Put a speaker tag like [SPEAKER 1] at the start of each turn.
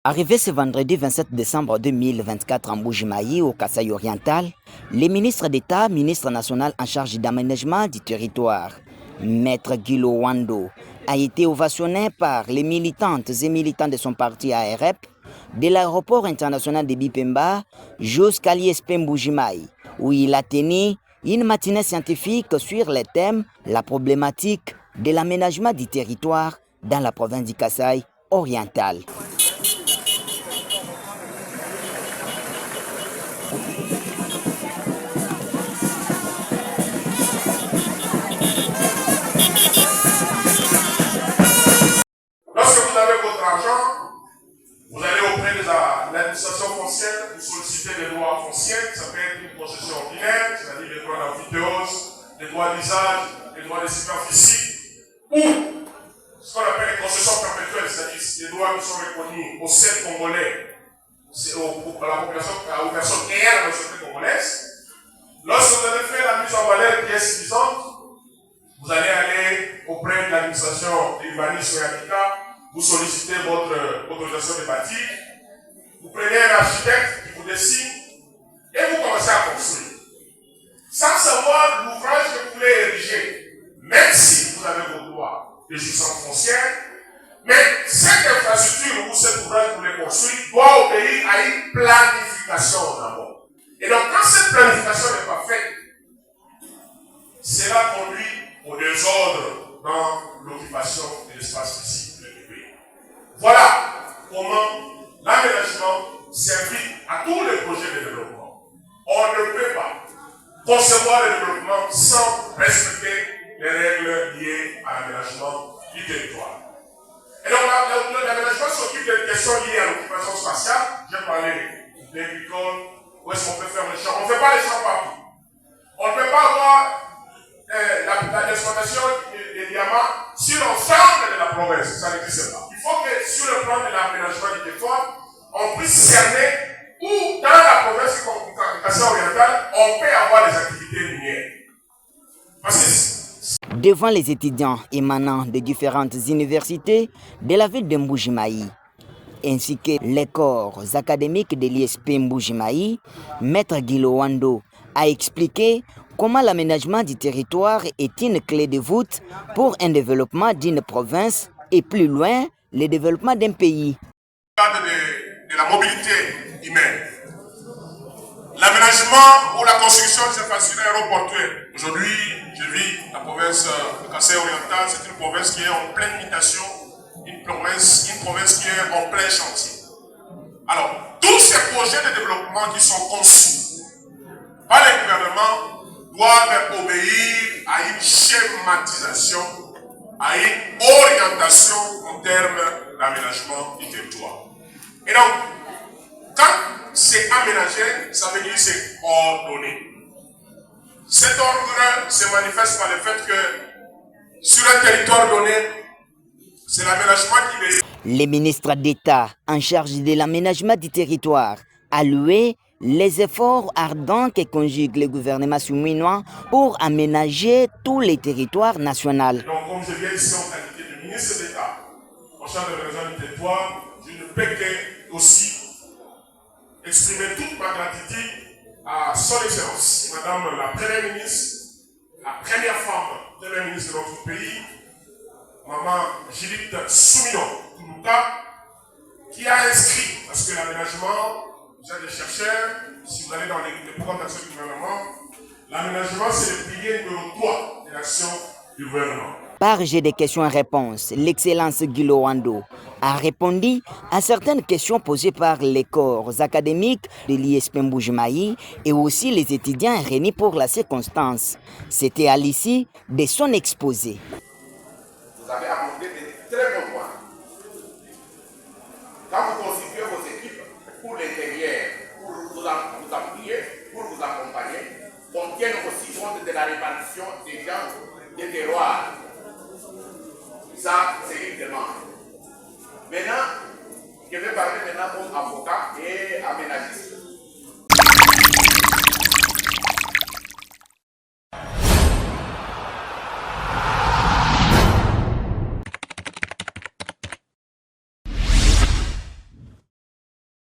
[SPEAKER 1] Arrivé ce vendredi 27 décembre 2024 en Mbuji-Mayi, au Kasaï oriental, le ministre d'État, ministre national en charge d'aménagement du territoire, Maître Guilo Wando, a été ovationné par les militantes et militants de son parti AREP de l'aéroport international de Bipemba jusqu'à l'ISP Mbuji-Mayi, où il a tenu une matinée scientifique sur le thème la problématique de l'aménagement du territoire dans la province du Kasaï oriental.
[SPEAKER 2] Lorsque vous avez votre argent, vous allez auprès de l'administration foncière, vous sollicitez les droits fonciers, ça peut être une concession ordinaire, c'est-à-dire les droits d'amphithéose, les droits d'usage, les droits de superficie, ou ce qu'on appelle les concessions perpétuelles, c'est-à-dire les droits qui sont reconnus aux seul Congolais, aux personnes réelles de la société congolaise. Lorsque vous avez fait la mise en valeur qui est suffisante, vous allez aller auprès de l'administration de l'urbanisme et habitat, vous sollicitez votre autorisation de bâtir, vous prenez un architecte qui vous dessine et vous commencez à construire. Sans savoir l'ouvrage que vous voulez ériger, même si vous avez vos droits de jouissance foncière, mais cette infrastructure ou cet ouvrage que vous voulez construire doit obéir à une planification d'abord. Et donc quand cette planification n'est pas faite, cela conduit au désordre dans l'occupation de l'espace physique du pays. Voilà comment l'aménagement s'invite à tous les projets de développement. On ne peut pas concevoir le développement sans respecter les règles liées à l'aménagement du territoire. Et donc l'aménagement s'occupe des questions liées à l'occupation spatiale. J'ai parlé d'agricole, où est-ce qu'on peut faire les champs. On ne fait pas les champs partout. On ne peut pas avoir l'exploitation des diamants sur l'ensemble de la province, ça n'existe pas. Il faut que sur le plan de l'aménagement du territoire, on puisse cerner où dans la province du Kasaï oriental, on peut avoir des activités minières.
[SPEAKER 1] Devant les étudiants émanant de différentes universités de la ville de Mbuji-Mayi, ainsi que les corps académiques de l'ISP Mbuji-Mayi, Maître Guilo Wando a expliqué comment l'aménagement du territoire est une clé de voûte pour un développement d'une province et plus loin, le développement d'un pays.
[SPEAKER 2] De la mobilité humaine, l'aménagement ou la construction des infrastructures aéroportuaires. Aujourd'hui, je vis la province de Kasaï oriental, c'est une province qui est en pleine mutation, une province qui est en plein chantier. Alors, tous ces projets de développement qui sont conçus par les gouvernements doivent obéir à une schématisation, à une orientation en termes d'aménagement du territoire. Et donc, quand c'est aménagé, ça veut dire c'est ordonné. Cet ordre se manifeste par le fait que sur un territoire donné, c'est l'aménagement qui décide.
[SPEAKER 1] Le ministre d'État en charge de l'aménagement du territoire a loué les efforts ardents que conjugue le gouvernement souminois pour aménager tous les territoires nationaux.
[SPEAKER 2] Donc, comme je viens ici en qualité de ministre d'État, en charge de l'aménagement du territoire, je ne peux que aussi exprimer toute ma gratitude à son Excellence, Madame la Première ministre, la première femme Première ministre de notre pays, Maman Judith Suminwa, qui a inscrit, parce que l'aménagement, vous êtes des chercheurs, si vous allez dans les programmes d'action du gouvernement, l'aménagement c'est le pilier numéro 3 de l'action du gouvernement.
[SPEAKER 1] Par jeu de questions et réponses, l'excellence Guilo Wando a répondu à certaines questions posées par les corps académiques de l'ISP Mbuji-Mayi et aussi les étudiants réunis pour la circonstance. C'était à l'issue de son exposé.